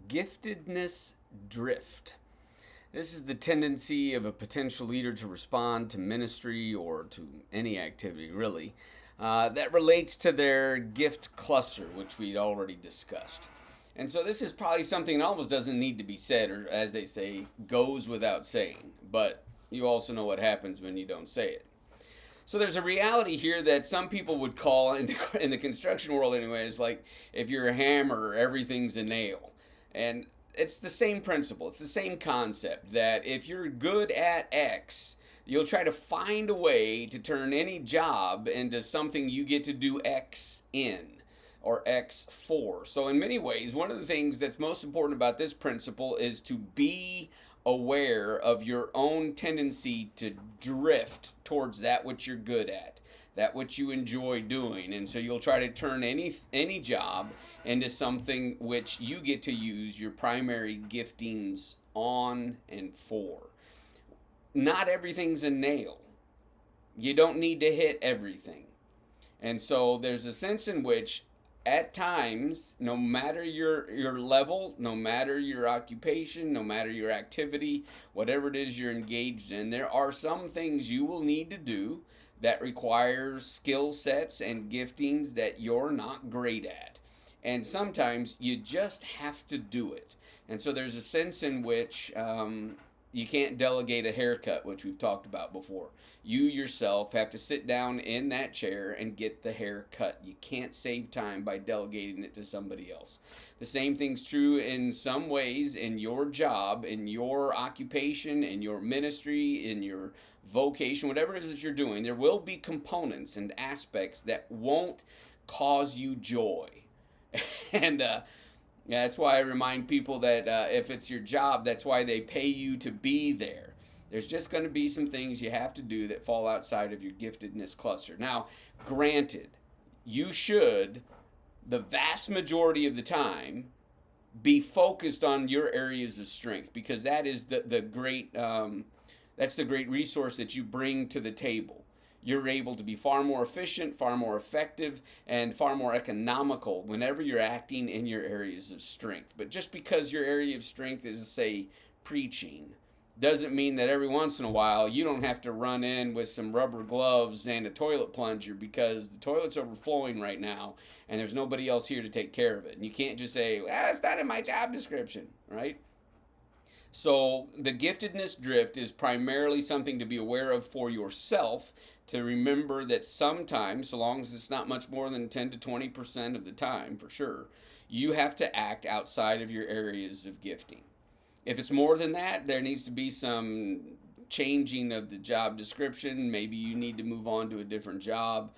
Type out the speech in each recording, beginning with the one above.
Giftedness Drift. This is the tendency of a potential leader to respond to ministry or to any activity, really, that relates to their gift cluster, which we'd already discussed. And so this is probably something that almost doesn't need to be said, or as they say, goes without saying. But you also know what happens when you don't say it. So there's a reality here that some people would call, in the construction world anyways, like if you're a hammer, everything's a nail. And it's the same principle. It's the same concept that if you're good at X, you'll try to find a way to turn any job into something you get to do X in or X for. So in many ways, one of the things that's most important about this principle is to be aware of your own tendency to drift towards that which you're good at, that which you enjoy doing. And so you'll try to turn any job into something which you get to use your primary giftings on and for. Not everything's a nail. You don't need to hit everything. And so there's a sense in which at times, no matter your level, no matter your occupation, no matter your activity, whatever it is you're engaged in, there are some things you will need to do that require skill sets and giftings that you're not great at. And sometimes you just have to do it. And so there's a sense in which you can't delegate a haircut, which we've talked about before. You yourself have to sit down in that chair and get the hair cut. You can't save time by delegating it to somebody else. The same thing's true in some ways in your job, in your occupation, in your ministry, in your vocation, whatever it is that you're doing. There will be components and aspects that won't cause you joy. And yeah, that's why I remind people that if it's your job, that's why they pay you to be there. There's just going to be some things you have to do that fall outside of your giftedness cluster. Now, granted, you should, the vast majority of the time, be focused on your areas of strength, because that is the great that's the great resource that you bring to the table. You're able to be far more efficient, far more effective, and far more economical whenever you're acting in your areas of strength. But just because your area of strength is, say, preaching, doesn't mean that every once in a while you don't have to run in with some rubber gloves and a toilet plunger because the toilet's overflowing right now and there's nobody else here to take care of it. And you can't just say, well, it's not in my job description, right? So the giftedness drift is primarily something to be aware of for yourself, to remember that sometimes, so long as it's not much more than 10 to 20% of the time, for sure, you have to act outside of your areas of gifting. If it's more than that, there needs to be some changing of the job description. Maybe you need to move on to a different job.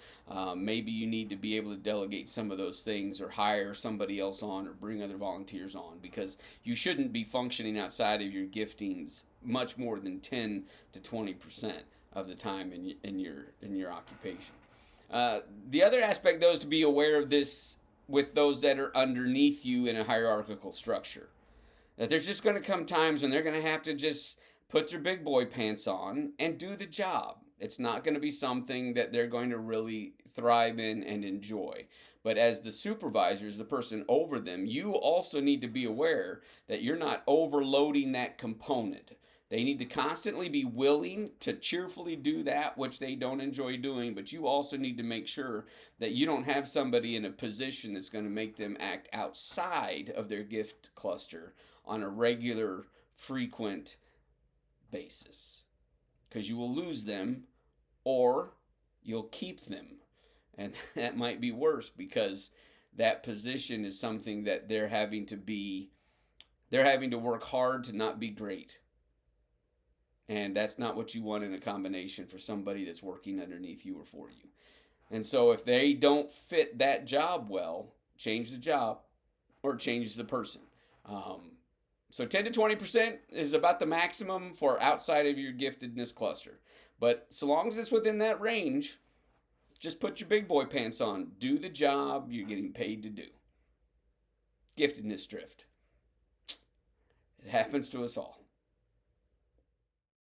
Maybe you need to be able to delegate some of those things or hire somebody else on or bring other volunteers on, because you shouldn't be functioning outside of your giftings much more than 10 to 20% of the time in your occupation. The other aspect, though, is to be aware of this with those that are underneath you in a hierarchical structure. That there's just going to come times when they're going to have to just put their big boy pants on and do the job. It's not going to be something that they're going to really thrive in and enjoy. But as the supervisor, as the person over them, you also need to be aware that you're not overloading that component. They need to constantly be willing to cheerfully do that which they don't enjoy doing, but you also need to make sure that you don't have somebody in a position that's going to make them act outside of their gift cluster on a regular, frequent basis, because you will lose them or you'll keep them, and that might be worse, because that position is something that they're having to work hard to not be great, and that's not what you want in a combination for somebody that's working underneath you or for you. And so if they don't fit that job well, change the job or change the person. So 10 to 20% is about the maximum for outside of your giftedness cluster. But so long as it's within that range, just put your big boy pants on. Do the job you're getting paid to do. Giftedness drift. It happens to us all.